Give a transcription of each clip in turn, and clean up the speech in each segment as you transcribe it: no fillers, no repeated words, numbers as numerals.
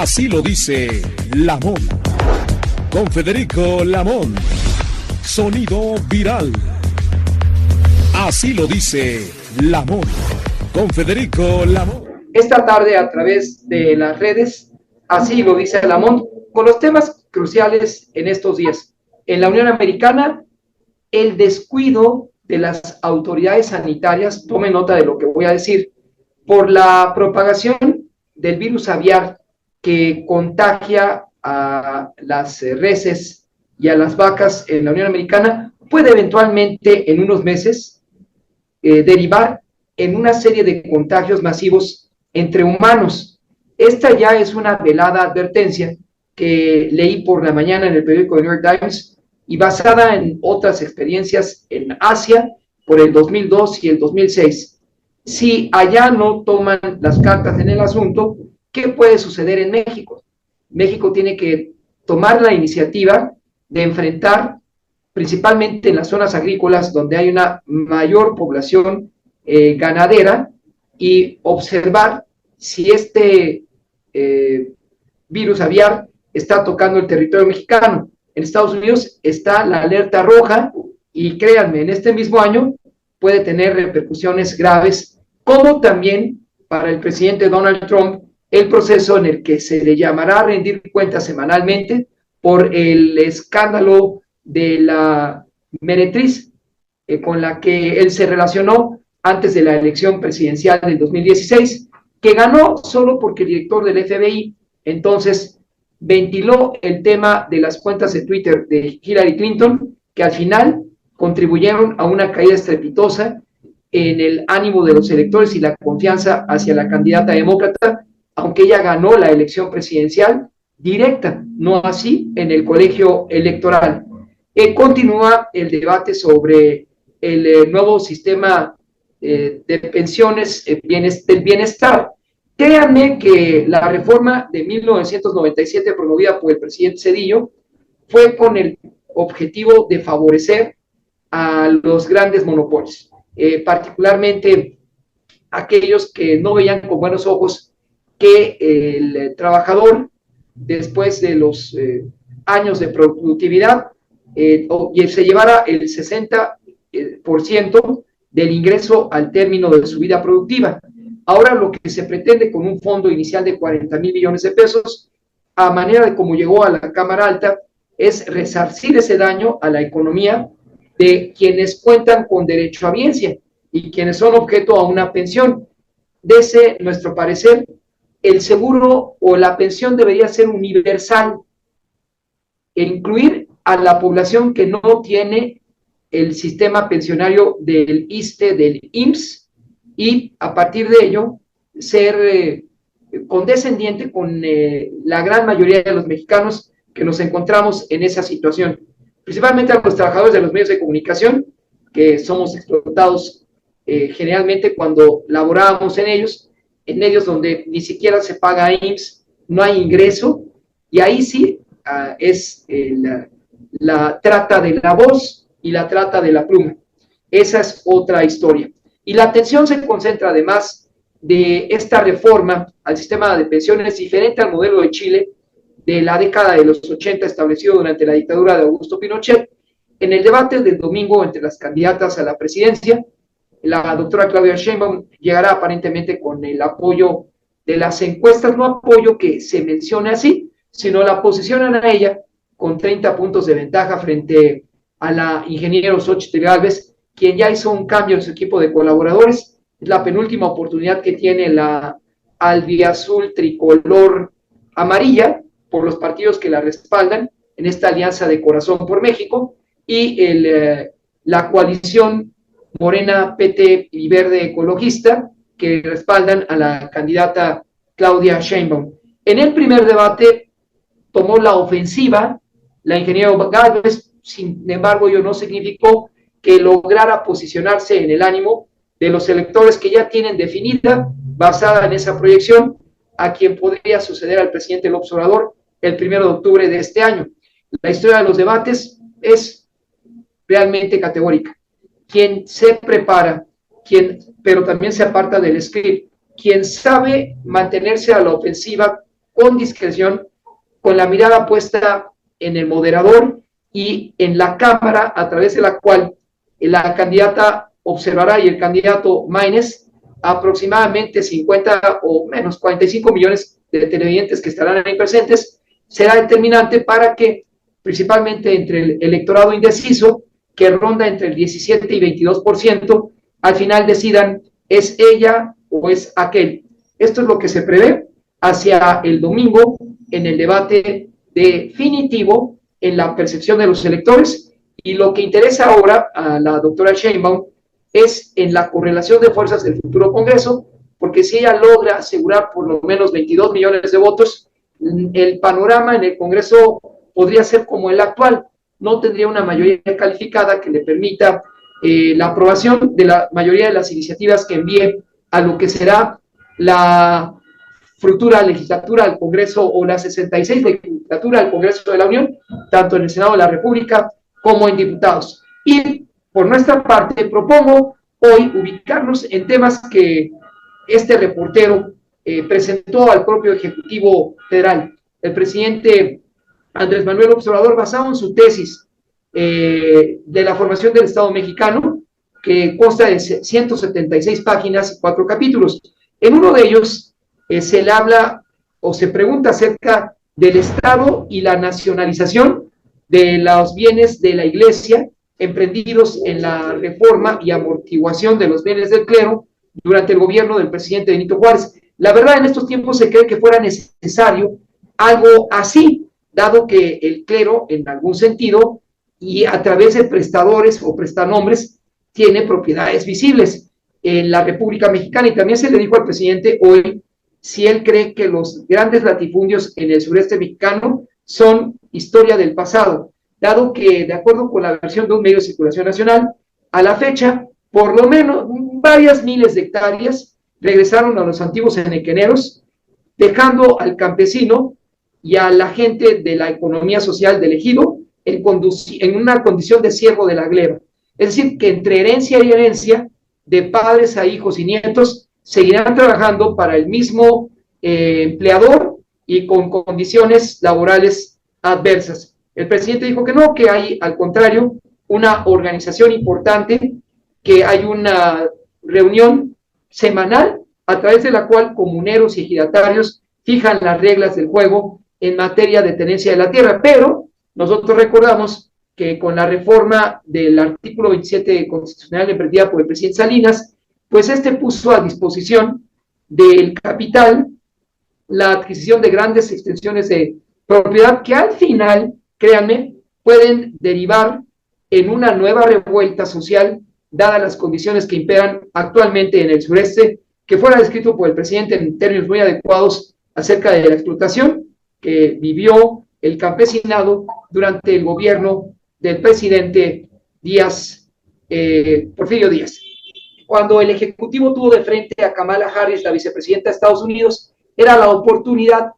Así lo dice Lamón. Con Federico Lamón. Sonido viral. Así lo dice Lamón. Con Federico Lamón. Esta tarde a través de las redes, así lo dice Lamón, con los temas cruciales en estos días. En la Unión Americana, el descuido de las autoridades sanitarias, tome nota de lo que voy a decir, por la propagación del virus aviar que contagia a las reses y a las vacas en la Unión Americana, puede eventualmente en unos meses derivar en una serie de contagios masivos entre humanos. Esta ya es una velada advertencia que leí por la mañana en el periódico The New York Times y basada en otras experiencias en Asia por el 2002 y el 2006. Si allá no toman las cartas en el asunto, ¿qué puede suceder en México? México tiene que tomar la iniciativa de enfrentar, principalmente en las zonas agrícolas donde hay una mayor población ganadera, y observar si este virus aviar está tocando el territorio mexicano. En Estados Unidos está la alerta roja y créanme, en este mismo año puede tener repercusiones graves, como también para el presidente Donald Trump el proceso en el que se le llamará a rendir cuentas semanalmente por el escándalo de la meretriz con la que él se relacionó antes de la elección presidencial del 2016, que ganó solo porque el director del FBI entonces ventiló el tema de las cuentas de Twitter de Hillary Clinton, que al final contribuyeron a una caída estrepitosa en el ánimo de los electores y la confianza hacia la candidata demócrata, aunque ella ganó la elección presidencial directa, no así en el colegio electoral. Continúa el debate sobre el nuevo sistema de pensiones del bienestar. Créanme que la reforma de 1997 promovida por el presidente Zedillo fue con el objetivo de favorecer a los grandes monopolios, particularmente aquellos que no veían con buenos ojos que el trabajador, después de los años de productividad, se llevara el 60% del ingreso al término de su vida productiva. Ahora lo que se pretende con un fondo inicial de 40,000 millones de pesos, a manera de cómo llegó a la Cámara Alta, es resarcir ese daño a la economía de quienes cuentan con derecho a biencia y quienes son objeto a una pensión. Desde nuestro parecer, el seguro o la pensión debería ser universal e incluir a la población que no tiene el sistema pensionario del ISSSTE, del IMSS, y a partir de ello ser condescendiente con la gran mayoría de los mexicanos que nos encontramos en esa situación, principalmente a los trabajadores de los medios de comunicación, que somos explotados generalmente cuando laborábamos en ellos, en medios donde ni siquiera se paga IMSS, no hay ingreso, y ahí sí es la trata de la voz y la trata de la pluma. Esa es otra historia. Y la atención se concentra, además de esta reforma al sistema de pensiones diferente al modelo de Chile de la década de los 80 establecido durante la dictadura de Augusto Pinochet, en el debate del domingo entre las candidatas a la presidencia. La doctora Claudia Sheinbaum llegará aparentemente con el apoyo de las encuestas, no apoyo que se mencione así, sino la posicionan a ella con 30 puntos de ventaja frente a la ingeniero Xóchitl Gálvez, quien ya hizo un cambio en su equipo de colaboradores. Es la penúltima oportunidad que tiene la albiazul tricolor amarilla por los partidos que la respaldan en esta alianza de Corazón por México y la coalición Morena, PT y Verde Ecologista, que respaldan a la candidata Claudia Sheinbaum. En el primer debate tomó la ofensiva la ingeniera Gálvez, sin embargo, ello no significó que lograra posicionarse en el ánimo de los electores que ya tienen definida, basada en esa proyección, a quien podría suceder al presidente López Obrador el 1 de octubre de este año. La historia de los debates es realmente categórica. Quien se prepara, pero también se aparta del script, quien sabe mantenerse a la ofensiva con discreción, con la mirada puesta en el moderador y en la cámara a través de la cual la candidata observará y el candidato Maínez aproximadamente 50 o menos 45 millones de televidentes que estarán ahí presentes, será determinante para que principalmente entre el electorado indeciso, que ronda entre el 17 y 22%, al final decidan es ella o es aquel. Esto es lo que se prevé hacia el domingo en el debate definitivo en la percepción de los electores, y lo que interesa ahora a la doctora Sheinbaum es en la correlación de fuerzas del futuro Congreso, porque si ella logra asegurar por lo menos 22 millones de votos, el panorama en el Congreso podría ser como el actual, no tendría una mayoría calificada que le permita la aprobación de la mayoría de las iniciativas que envíe a lo que será la futura legislatura al Congreso o la 66 legislatura al Congreso de la Unión, tanto en el Senado de la República como en diputados. Y por nuestra parte propongo hoy ubicarnos en temas que este reportero presentó al propio Ejecutivo Federal. El presidente Andrés Manuel López Obrador, basado en su tesis de la formación del Estado mexicano, que consta de 176 páginas y 4 capítulos. En uno de ellos se le habla o se pregunta acerca del Estado y la nacionalización de los bienes de la Iglesia emprendidos en la reforma y amortiguación de los bienes del clero durante el gobierno del presidente Benito Juárez. La verdad, en estos tiempos se cree que fuera necesario algo así, dado que el clero, en algún sentido, y a través de prestadores o prestanombres, tiene propiedades visibles en la República Mexicana. Y también se le dijo al presidente hoy si él cree que los grandes latifundios en el sureste mexicano son historia del pasado, dado que, de acuerdo con la versión de un medio de circulación nacional, a la fecha, por lo menos varias miles de hectáreas regresaron a los antiguos enequeneros, dejando al campesino y a la gente de la economía social del ejido en una condición de siervo de la gleba. Es decir, que entre herencia y herencia, de padres a hijos y nietos, seguirán trabajando para el mismo empleador y con condiciones laborales adversas. El presidente dijo que no, que hay, al contrario, una organización importante, que hay una reunión semanal a través de la cual comuneros y ejidatarios fijan las reglas del juego en materia de tenencia de la tierra, pero nosotros recordamos que con la reforma del artículo 27 constitucional emprendida por el presidente Salinas, pues este puso a disposición del capital la adquisición de grandes extensiones de propiedad que al final, créanme, pueden derivar en una nueva revuelta social, dadas las condiciones que imperan actualmente en el sureste, que fuera descrito por el presidente en términos muy adecuados acerca de la explotación que vivió el campesinado durante el gobierno del presidente Porfirio Díaz. Cuando el Ejecutivo tuvo de frente a Kamala Harris, la vicepresidenta de Estados Unidos, era la oportunidad,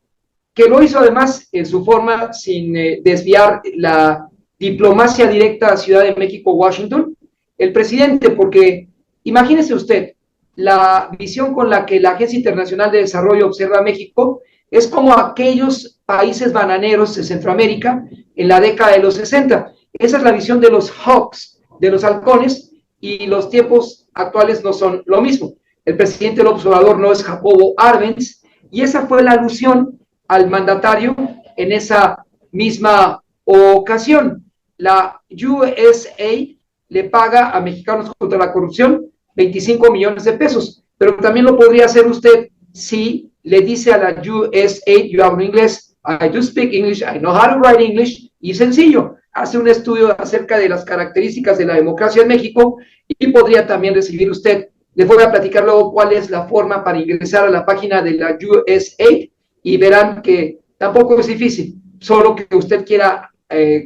que lo hizo además en su forma sin desviar la diplomacia directa a Ciudad de México, Washington, el presidente, porque imagínese usted, la visión con la que la Agencia Internacional de Desarrollo observa a México es como aquellos países bananeros de Centroamérica en la década de los 60. Esa es la visión de los hawks, de los halcones, y los tiempos actuales no son lo mismo. El presidente López Obrador no es Jacobo Arbenz, y esa fue la alusión al mandatario en esa misma ocasión. La USAID le paga a Mexicanos contra la Corrupción 25 millones de pesos, pero también lo podría hacer usted si le dice a la USAID, yo hablo inglés, I do speak English, I know how to write English, y sencillo, hace un estudio acerca de las características de la democracia en México y podría también recibir usted. Les voy a platicar luego cuál es la forma para ingresar a la página de la USAID y verán que tampoco es difícil, solo que usted quiera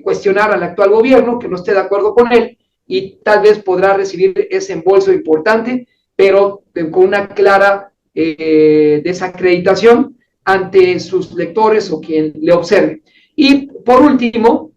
cuestionar al actual gobierno, que no esté de acuerdo con él, y tal vez podrá recibir ese embolso importante, pero con una clara desacreditación ante sus lectores o quien le observe. Y por último,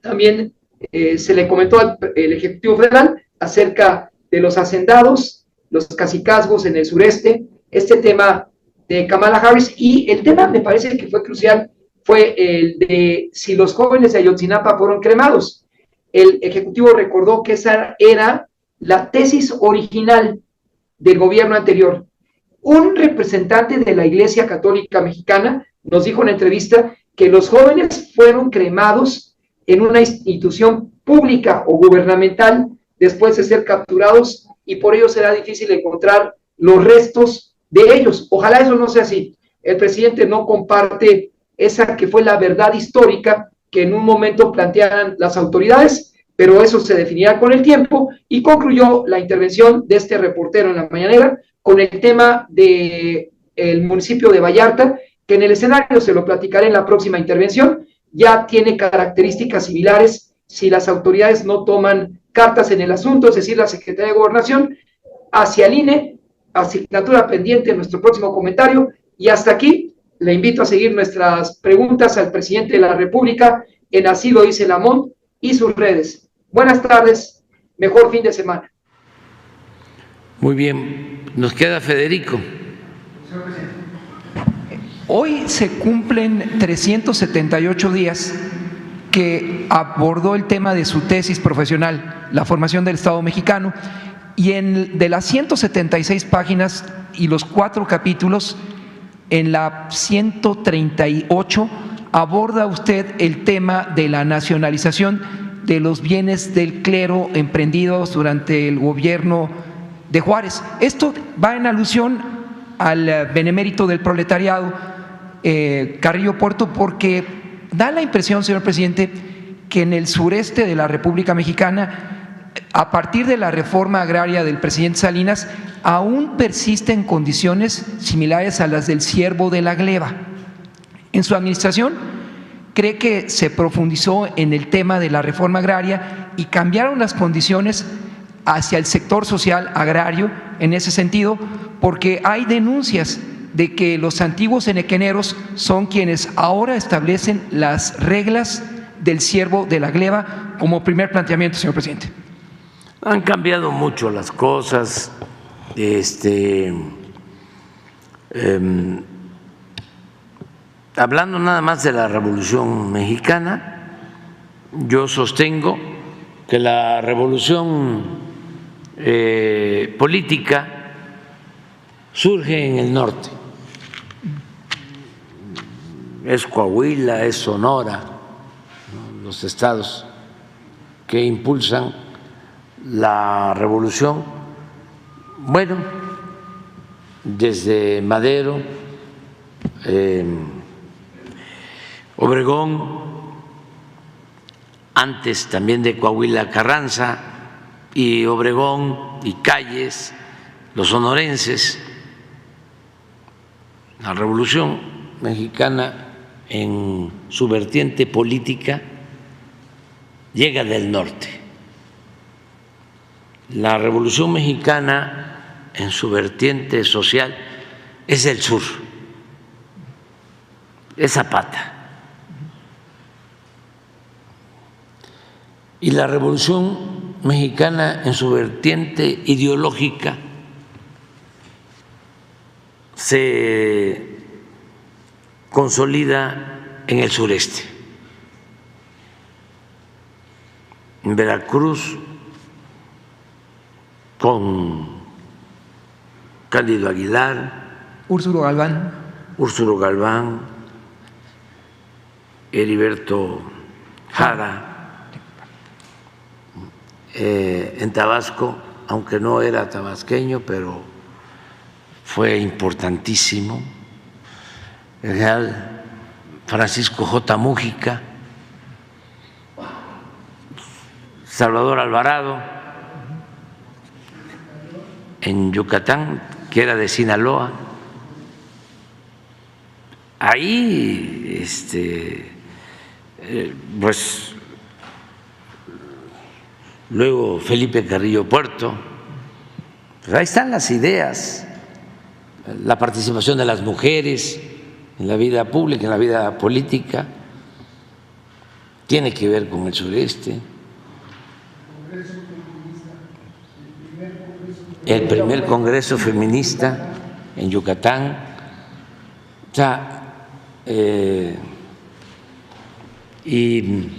también se le comentó al Ejecutivo Federal acerca de los hacendados, los cacicazgos en el sureste, este tema de Kamala Harris, y el tema me parece que fue crucial, fue el de si los jóvenes de Ayotzinapa fueron cremados. El Ejecutivo recordó que esa era la tesis original del gobierno anterior. Un representante de la Iglesia Católica Mexicana nos dijo en la entrevista que los jóvenes fueron cremados en una institución pública o gubernamental después de ser capturados, y por ello será difícil encontrar los restos de ellos. Ojalá eso no sea así. El presidente no comparte esa que fue la verdad histórica que en un momento plantearan las autoridades, pero eso se definirá con el tiempo, y concluyó la intervención de este reportero en la mañanera con el tema del municipio de Vallarta, que en el escenario, se lo platicaré en la próxima intervención, ya tiene características similares si las autoridades no toman cartas en el asunto, es decir, la Secretaría de Gobernación, hacia el INE, asignatura pendiente en nuestro próximo comentario. Y hasta aquí, le invito a seguir nuestras preguntas al presidente de la República en Así lo dice Lamont y sus redes. Buenas tardes, mejor fin de semana. Muy bien, nos queda Federico. Señor presidente, hoy se cumplen 378 días que abordó el tema de su tesis profesional, la formación del Estado mexicano, y de las 176 páginas y los 4 capítulos, en la 138 aborda usted el tema de la nacionalización de los bienes del clero emprendidos durante el gobierno de Juárez. Esto va en alusión al benemérito del proletariado, Carrillo Puerto, porque da la impresión, señor presidente, que en el sureste de la República Mexicana, a partir de la reforma agraria del presidente Salinas, aún persisten condiciones similares a las del Ciervo de la Gleba. En su administración, ¿cree que se profundizó en el tema de la reforma agraria y cambiaron las condiciones hacia el sector social agrario en ese sentido? Porque hay denuncias de que los antiguos enequeneros son quienes ahora establecen las reglas del Ciervo de la Gleba, como primer planteamiento, señor presidente. Han cambiado mucho las cosas. Hablando nada más de la Revolución Mexicana, yo sostengo que la revolución política surge en el norte. Es Coahuila, es Sonora, ¿no?, los estados que impulsan la revolución. Bueno, desde Madero, Obregón, antes también de Coahuila, Carranza, y Obregón y Calles, los sonorenses. La Revolución Mexicana en su vertiente política llega del norte. La Revolución Mexicana en su vertiente social es del sur, es Zapata. Y la Revolución Mexicana en su vertiente ideológica se consolida en el sureste, en Veracruz, con Cándido Aguilar, Úrsulo Galván, Heriberto Jara. En Tabasco, aunque no era tabasqueño, pero fue importantísimo, el general Francisco J. Mújica, Salvador Alvarado en Yucatán, que era de Sinaloa. Ahí, pues luego Felipe Carrillo Puerto. Pues ahí están las ideas, la participación de las mujeres en la vida pública, en la vida política, tiene que ver con el sureste. El primer congreso feminista en Yucatán, O sea, y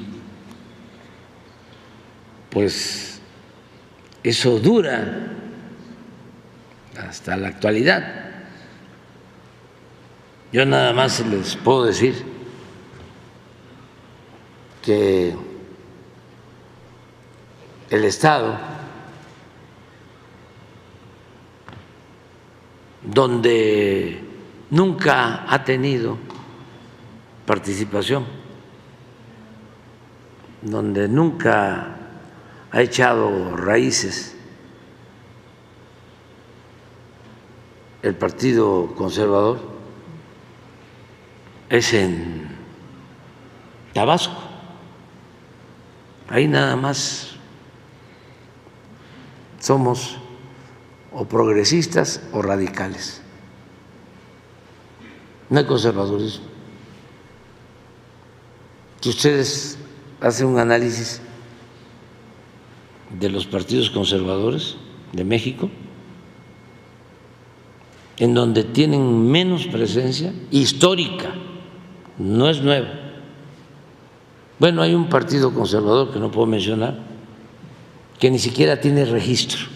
pues eso dura hasta la actualidad. Yo nada más les puedo decir que el Estado, donde nunca ha tenido participación, donde nunca ha echado raíces el Partido Conservador, es en Tabasco. Ahí nada más somos o progresistas o radicales. No hay conservadurismo. Si ustedes hacen un análisis de los partidos conservadores de México, en donde tienen menos presencia histórica, no es nuevo. Bueno, hay un partido conservador que no puedo mencionar, que ni siquiera tiene registro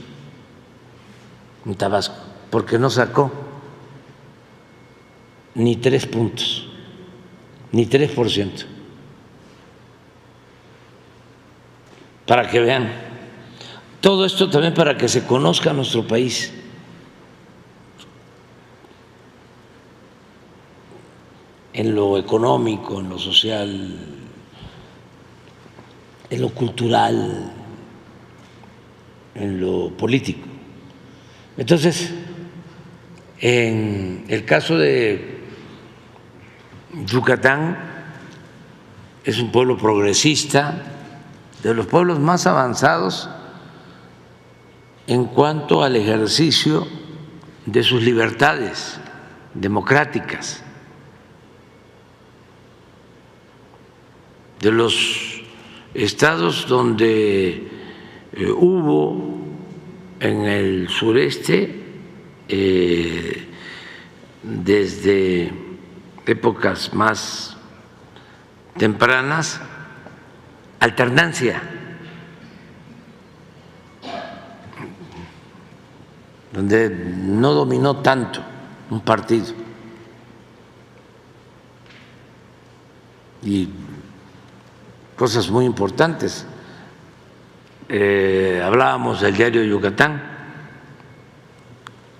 en Tabasco, porque no sacó ni 3 puntos, ni 3%. Para que vean, todo esto también para que se conozca nuestro país. En lo económico, en lo social, en lo cultural, en lo político. Entonces, en el caso de Yucatán, es un pueblo progresista, de los pueblos más avanzados en cuanto al ejercicio de sus libertades democráticas, de los estados donde hubo en el sureste desde épocas más tempranas alternancia, donde no dominó tanto un partido y cosas muy importantes. Hablábamos del diario Yucatán,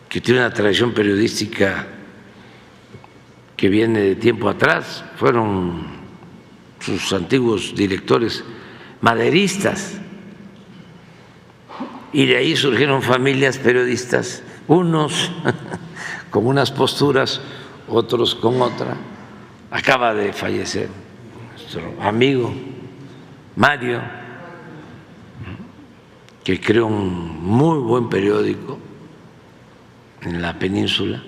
que tiene una tradición periodística que viene de tiempo atrás, fueron sus antiguos directores maderistas, y de ahí surgieron familias periodistas, unos con unas posturas, otros con otra. Acaba de fallecer nuestro amigo Mario, que creó un muy buen periódico en la península.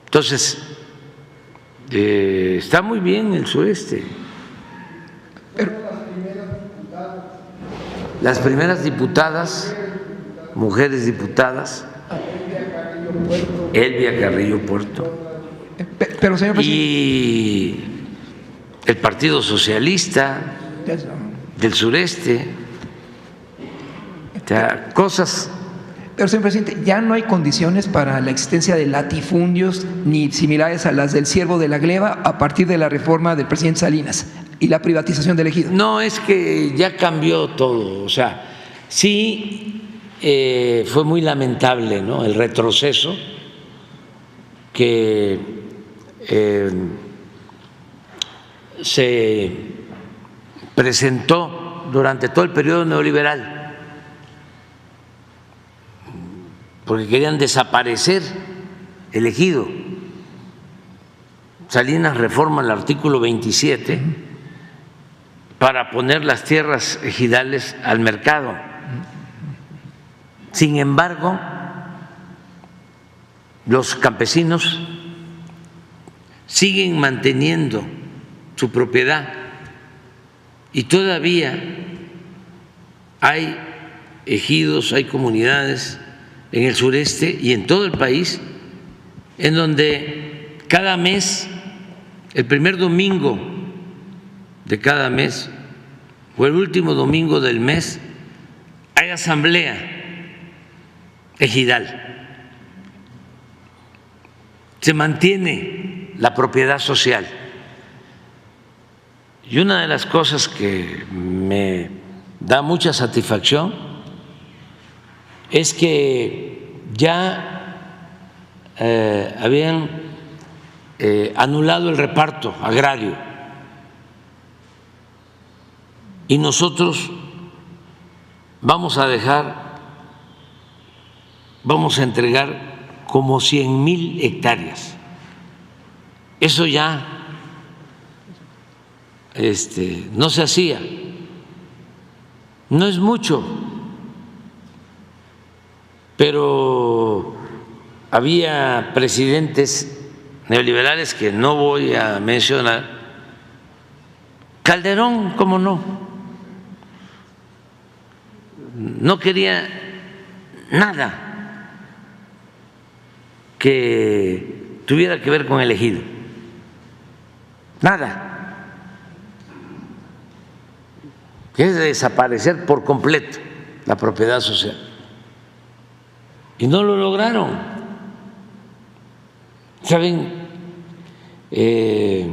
Entonces, está muy bien el sureste. Pero las primeras diputadas, mujeres diputadas, Elvia Carrillo Puerto, pero señor presidente, y el Partido Socialista del sureste, o sea, cosas. pero señor presidente, ya no hay condiciones para la existencia de latifundios ni similares a las del Ciervo de la Gleba a partir de la reforma del presidente Salinas y la privatización del ejido. No, es que ya cambió todo, o sea, sí fue muy lamentable, ¿no?, el retroceso que se presentó durante todo el periodo neoliberal, porque querían desaparecer el ejido. Salinas reforma el artículo 27 para poner las tierras ejidales al mercado. Sin embargo, los campesinos siguen manteniendo su propiedad y todavía hay ejidos, hay comunidades en el sureste y en todo el país en donde cada mes, el primer domingo de cada mes o el último domingo del mes, hay asamblea ejidal. Se mantiene la propiedad social. Y una de las cosas que me da mucha satisfacción es que ya habían anulado el reparto agrario y nosotros vamos a entregar como 100,000 hectáreas. Eso ya no se hacía, no es mucho, pero había presidentes neoliberales que no voy a mencionar. Calderón, ¿cómo no? No quería nada que tuviera que ver con el ejido, nada. Es desaparecer por completo la propiedad social. Y no lo lograron. ¿Saben qué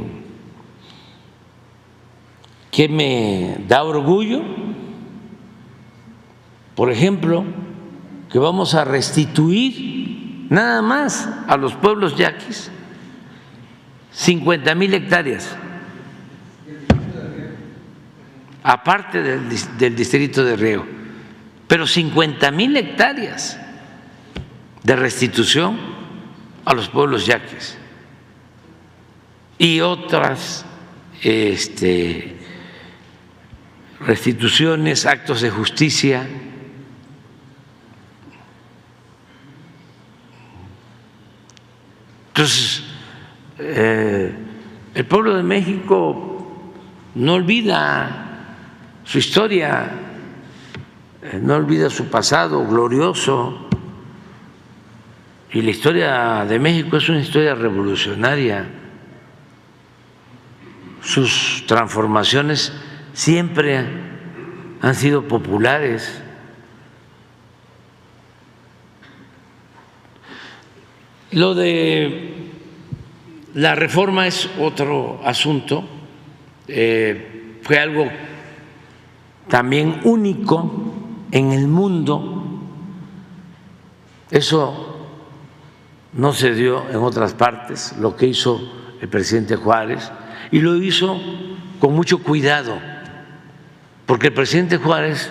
me da orgullo? Por ejemplo, que vamos a restituir nada más a los pueblos yaquis 50,000 hectáreas. Aparte del distrito de riego, pero 50,000 hectáreas de restitución a los pueblos yaquis y otras restituciones, actos de justicia. Entonces, el pueblo de México no olvida su historia, no olvida su pasado glorioso, y la historia de México es una historia revolucionaria. Sus transformaciones siempre han sido populares. Lo de la reforma es otro asunto, fue algo también único en el mundo. Eso no se dio en otras partes, lo que hizo el presidente Juárez, y lo hizo con mucho cuidado, porque el presidente Juárez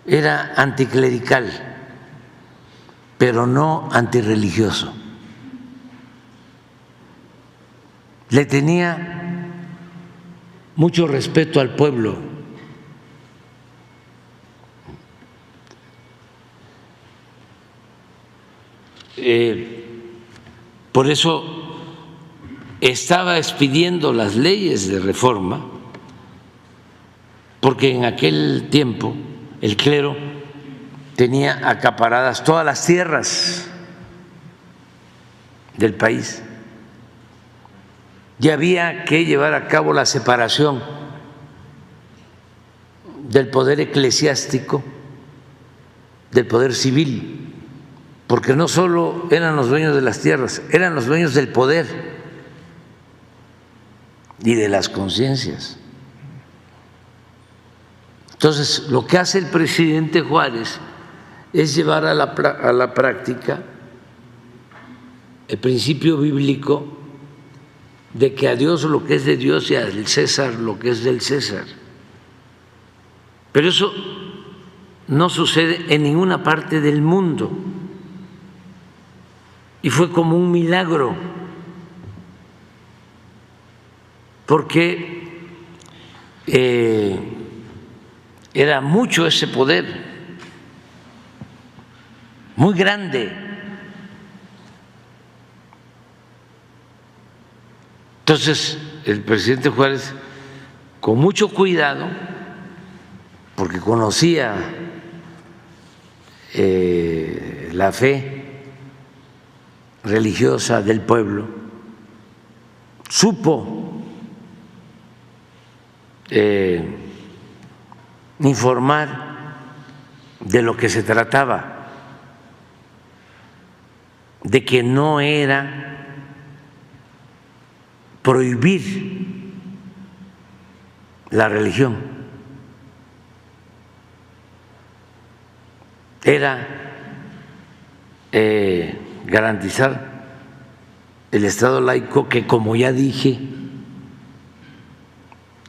era anticlerical, pero no antirreligioso. Le tenía mucho respeto al pueblo. Por eso estaba expidiendo las leyes de reforma, porque en aquel tiempo el clero tenía acaparadas todas las tierras del país y había que llevar a cabo la separación del poder eclesiástico del poder civil, porque no solo eran los dueños de las tierras, eran los dueños del poder y de las conciencias. Entonces, lo que hace el presidente Juárez es llevar a la práctica el principio bíblico de que a Dios lo que es de Dios y al César lo que es del César. Pero eso no sucede en ninguna parte del mundo. Y fue como un milagro, porque era mucho ese poder, muy grande. Entonces, el presidente Juárez, con mucho cuidado, porque conocía la fe religiosa del pueblo, supo informar de lo que se trataba, de que no era prohibir la religión, era garantizar el Estado laico, que, como ya dije,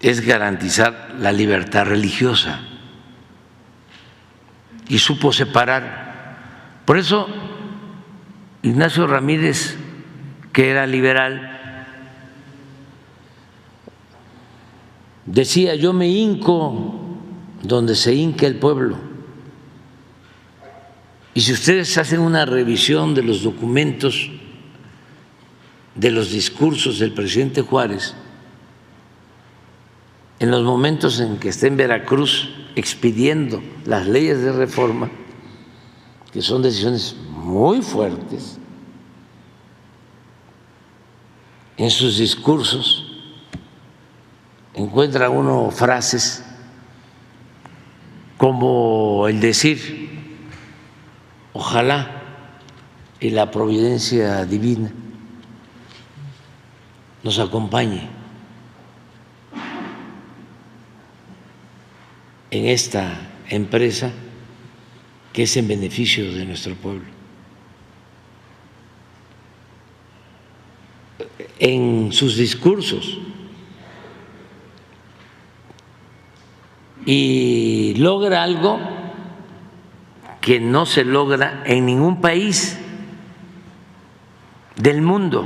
es garantizar la libertad religiosa, y supo separar. Por eso Ignacio Ramírez, que era liberal, decía: yo me hinco donde se hinca el pueblo. Y si ustedes hacen una revisión de los documentos, de los discursos del presidente Juárez, en los momentos en que está en Veracruz expidiendo las leyes de reforma, que son decisiones muy fuertes, en sus discursos encuentra uno frases como el decir: ojalá y la providencia divina nos acompañe en esta empresa que es en beneficio de nuestro pueblo. En sus discursos, y logra algo que no se logra en ningún país del mundo.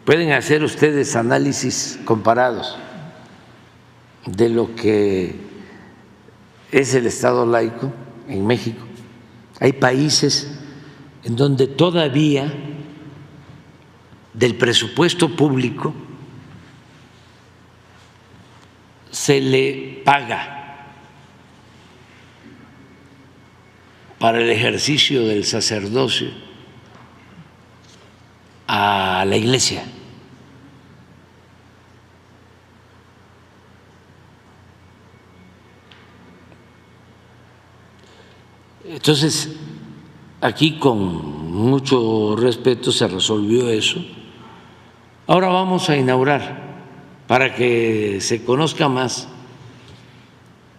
Pueden hacer ustedes análisis comparados de lo que es el Estado laico en México. Hay países en donde todavía del presupuesto público se le paga para el ejercicio del sacerdocio a la Iglesia. Entonces, aquí con mucho respeto se resolvió eso. Ahora vamos a inaugurar, para que se conozca más,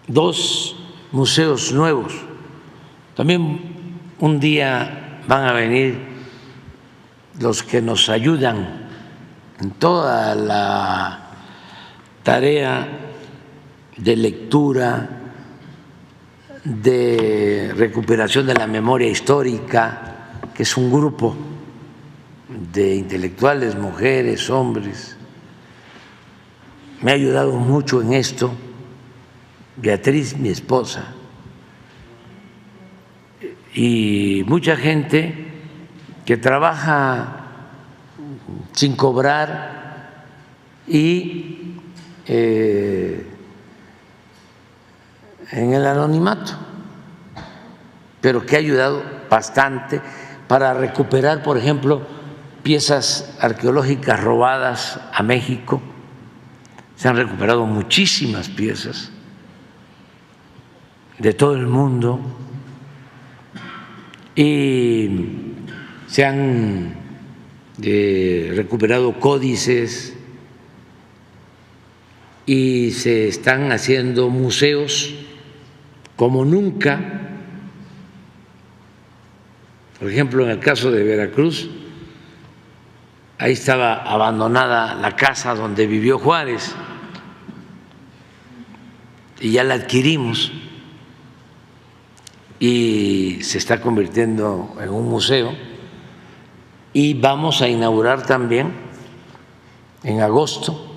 2 museos nuevos. También un día van a venir los que nos ayudan en toda la tarea de lectura, de recuperación de la memoria histórica, que es un grupo de intelectuales, mujeres, hombres. Me ha ayudado mucho en esto Beatriz, mi esposa, y mucha gente que trabaja sin cobrar y en el anonimato, pero que ha ayudado bastante para recuperar, por ejemplo, piezas arqueológicas robadas a México. Se han recuperado muchísimas piezas de todo el mundo y se han recuperado códices y se están haciendo museos como nunca. Por ejemplo, en el caso de Veracruz, ahí estaba abandonada la casa donde vivió Juárez y ya la adquirimos y se está convirtiendo en un museo, y vamos a inaugurar también en agosto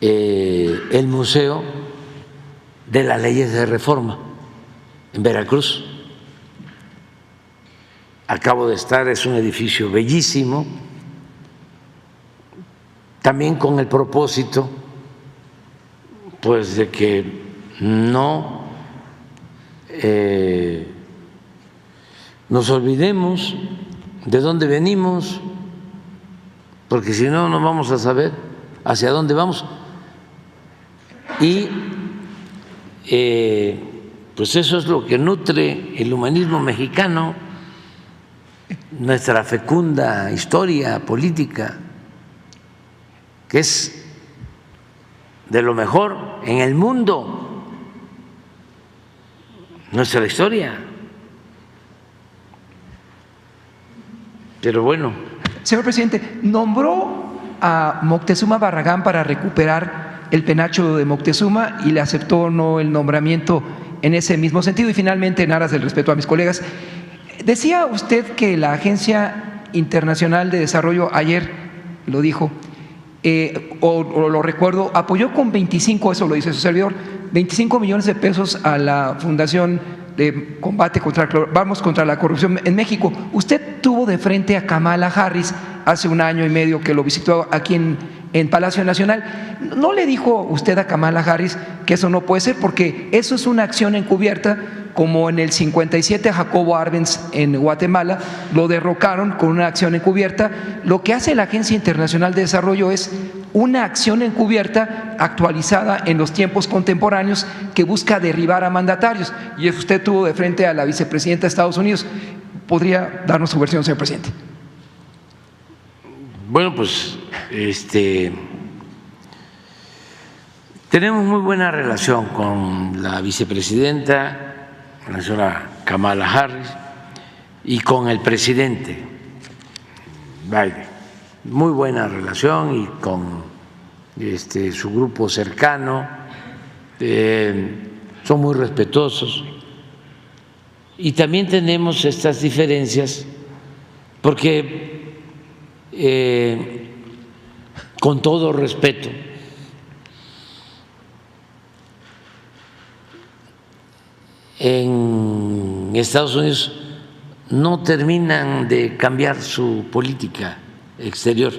el Museo de las Leyes de Reforma en Veracruz. Acabo de estar, es un edificio bellísimo, también con el propósito pues de que no nos olvidemos de dónde venimos, porque si no, no vamos a saber hacia dónde vamos. Y pues eso es lo que nutre el humanismo mexicano, nuestra fecunda historia política, que es de lo mejor en el mundo, nuestra historia. Pero bueno. Señor presidente, nombró a Moctezuma Barragán para recuperar el penacho de Moctezuma y le aceptó no el nombramiento en ese mismo sentido. Y finalmente, en aras del respeto a mis colegas, decía usted que la Agencia Internacional de Desarrollo, ayer lo dijo, o lo recuerdo, apoyó con 25, eso lo dice su servidor, 25 millones de pesos a la Fundación de Combate contra la Corrupción en México. Usted tuvo de frente a Kamala Harris hace un año y medio que lo visitó aquí en Palacio Nacional. ¿No le dijo usted a Kamala Harris que eso no puede ser? Porque eso es una acción encubierta, como en el 57 a Jacobo Arbenz en Guatemala lo derrocaron con una acción encubierta. Lo que hace la Agencia Internacional de Desarrollo es una acción encubierta actualizada en los tiempos contemporáneos que busca derribar a mandatarios. Y usted tuvo de frente a la vicepresidenta de Estados Unidos. ¿Podría darnos su versión, señor presidente? Bueno, pues tenemos muy buena relación con la vicepresidenta, la señora Kamala Harris, y con el presidente Biden. Muy buena relación, y con su grupo cercano, son muy respetuosos. Y también tenemos estas diferencias porque, con todo respeto, en Estados Unidos no terminan de cambiar su política exterior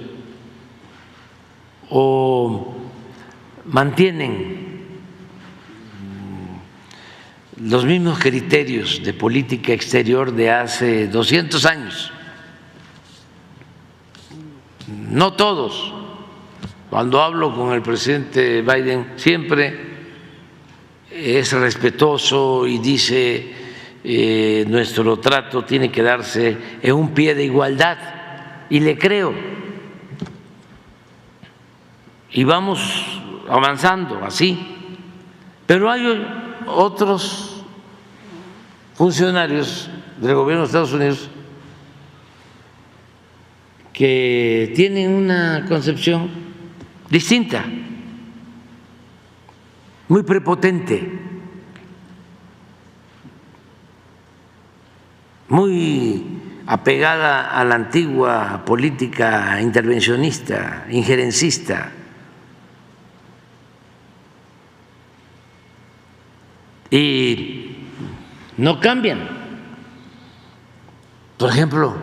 o mantienen los mismos criterios de política exterior de hace 200 años. No todos. Cuando hablo con el presidente Biden siempre es respetuoso y dice nuestro trato tiene que darse en un pie de igualdad, y le creo. Y vamos avanzando así. Pero hay otros funcionarios del gobierno de Estados Unidos que tienen una concepción distinta, muy prepotente, muy apegada a la antigua política intervencionista, injerencista. Y no cambian. Por ejemplo,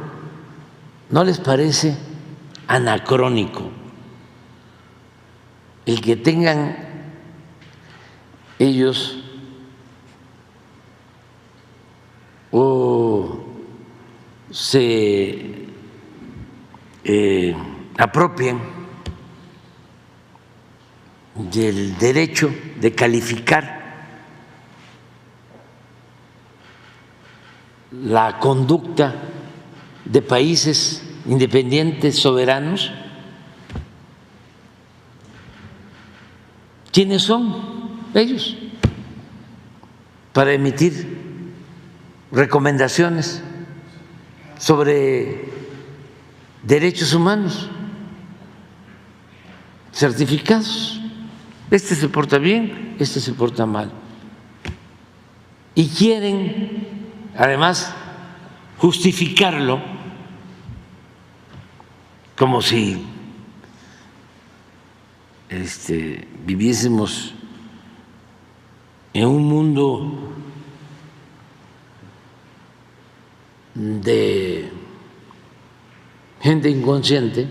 ¿no les parece anacrónico el que tengan ellos o se apropien del derecho de calificar la conducta de países independientes, soberanos? ¿Quiénes son ellos para emitir recomendaciones sobre derechos humanos, certificados? Este se porta bien, este se porta mal. Y quieren, además, justificarlo como si viviésemos en un mundo de gente inconsciente.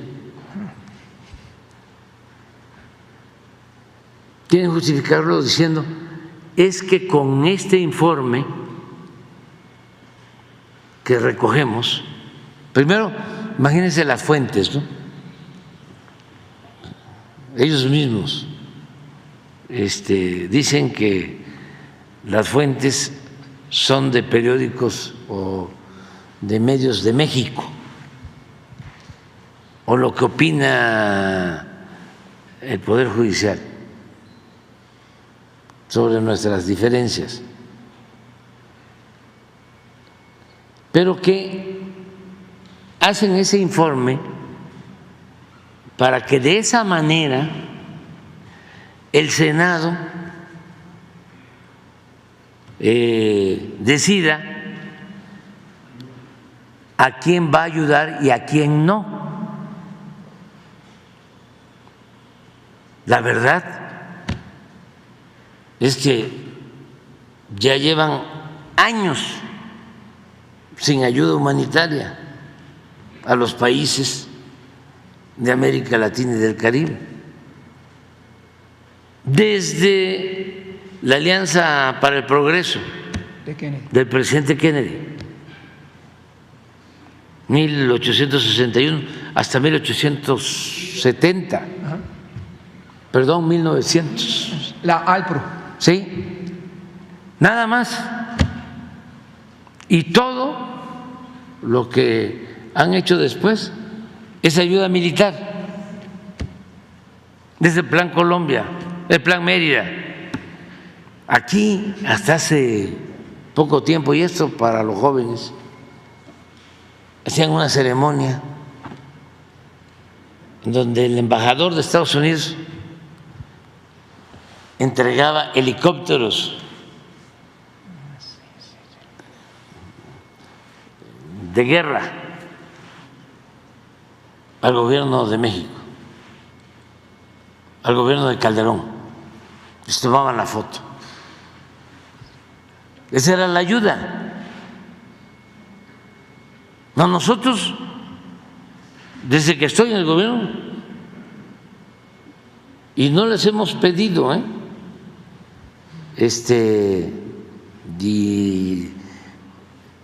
Quieren justificarlo diciendo: es que con este informe que recogemos, primero, imagínense las fuentes, ¿no? Ellos mismos dicen que las fuentes son de periódicos o de medios de México, o lo que opina el Poder Judicial sobre nuestras diferencias, pero que hacen ese informe para que de esa manera el Senado decida a quién va a ayudar y a quién no. La verdad es que ya llevan años sin ayuda humanitaria a los países de América Latina y del Caribe. Desde la Alianza para el Progreso del presidente Kennedy, 1861 hasta 1870, perdón, 1900. La ALPRO. Sí, nada más. Y todo lo que han hecho después es ayuda militar, desde el Plan Colombia, el Plan Mérida. Aquí, hasta hace poco tiempo, y esto para los jóvenes, hacían una ceremonia donde el embajador de Estados Unidos entregaba helicópteros de guerra al gobierno de México, al gobierno de Calderón. Les tomaban la foto. Esa era la ayuda. No, nosotros, desde que estoy en el gobierno, y no les hemos pedido, y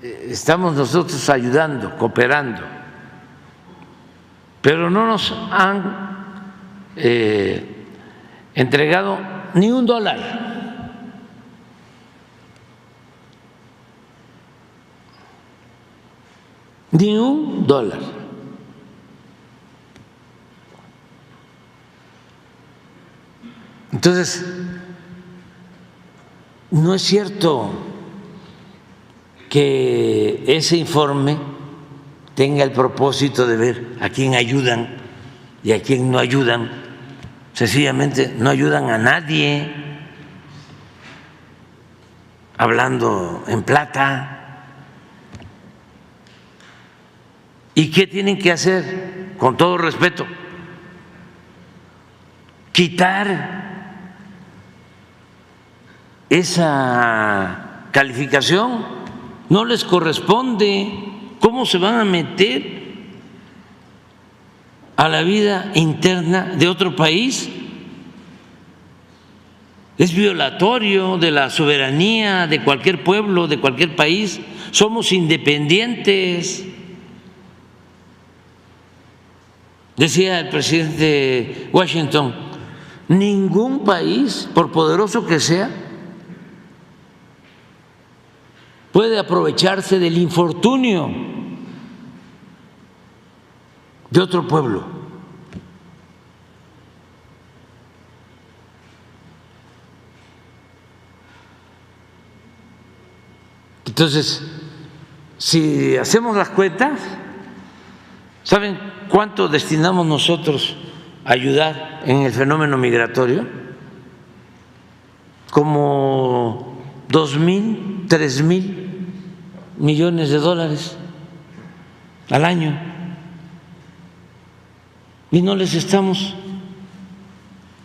estamos nosotros ayudando, cooperando, pero no nos han entregado ni $1. Ni $1. Entonces, no es cierto que ese informe tenga el propósito de ver a quién ayudan y a quién no ayudan. Sencillamente no ayudan a nadie, hablando en plata. ¿Y qué tienen que hacer? Con todo respeto, quitar esa calificación. No les corresponde. ¿Cómo se van a meter a la vida interna de otro país? Es violatorio de la soberanía de cualquier pueblo, de cualquier país. Somos independientes. Decía el presidente Washington, ningún país, por poderoso que sea, puede aprovecharse del infortunio de otro pueblo. Entonces, si hacemos las cuentas, ¿saben cuánto destinamos nosotros a ayudar en el fenómeno migratorio? Como 2,000, 3,000 millones de dólares al año. Y no les estamos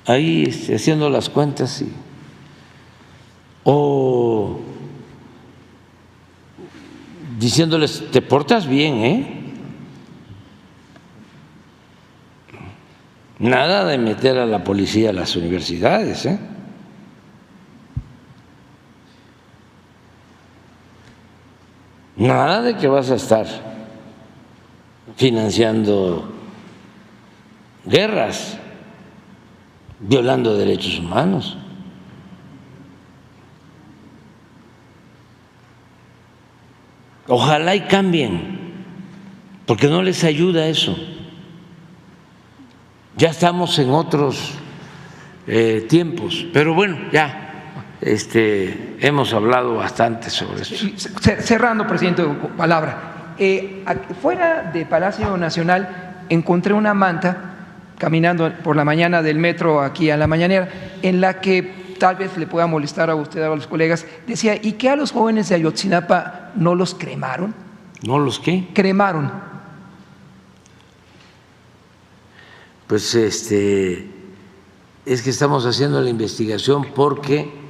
ahí haciendo las cuentas o diciéndoles, te portas bien, Nada de meter a la policía a las universidades, Nada de que vas a estar financiando guerras, violando derechos humanos. Ojalá y cambien, porque no les ayuda eso. Ya estamos en otros tiempos, pero bueno, ya hemos hablado bastante sobre eso. Cerrando, presidente, palabra. Fuera de Palacio Nacional encontré una manta caminando por la mañana del metro aquí a la mañanera, en la que tal vez le pueda molestar a usted o a los colegas, decía, ¿y qué a los jóvenes de Ayotzinapa no los cremaron? ¿No los qué? Cremaron. Pues es que estamos haciendo la investigación porque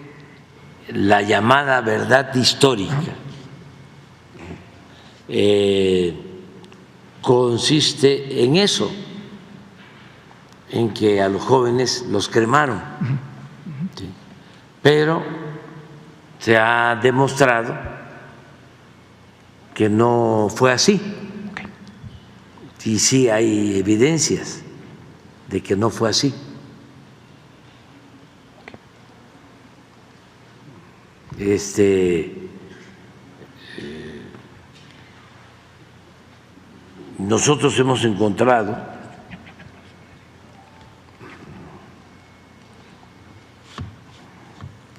la llamada verdad histórica consiste en eso, en que a los jóvenes los cremaron, ¿sí? Pero se ha demostrado que no fue así, y sí hay evidencias de que no fue así. Nosotros hemos encontrado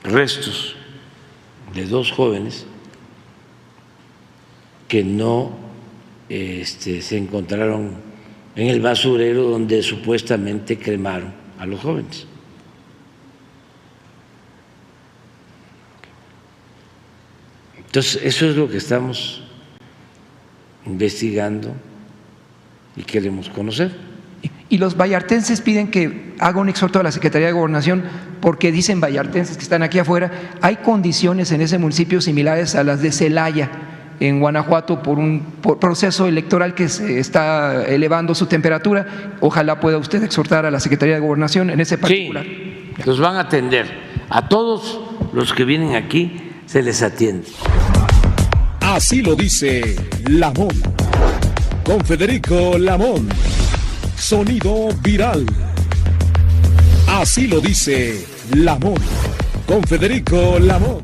restos de 2 jóvenes que no se encontraron en el basurero donde supuestamente cremaron a los jóvenes. Entonces, eso es lo que estamos investigando y queremos conocer. Y los vallartenses piden que haga un exhorto a la Secretaría de Gobernación porque dicen vallartenses que están aquí afuera, hay condiciones en ese municipio similares a las de Celaya, en Guanajuato, por proceso electoral que se está elevando su temperatura. Ojalá pueda usted exhortar a la Secretaría de Gobernación en ese particular. Sí, los van a atender. A todos los que vienen aquí se les atiende. Así lo dice Lamón. Con Federico Lamón. Sonido viral. Así lo dice Lamón. Con Federico Lamón.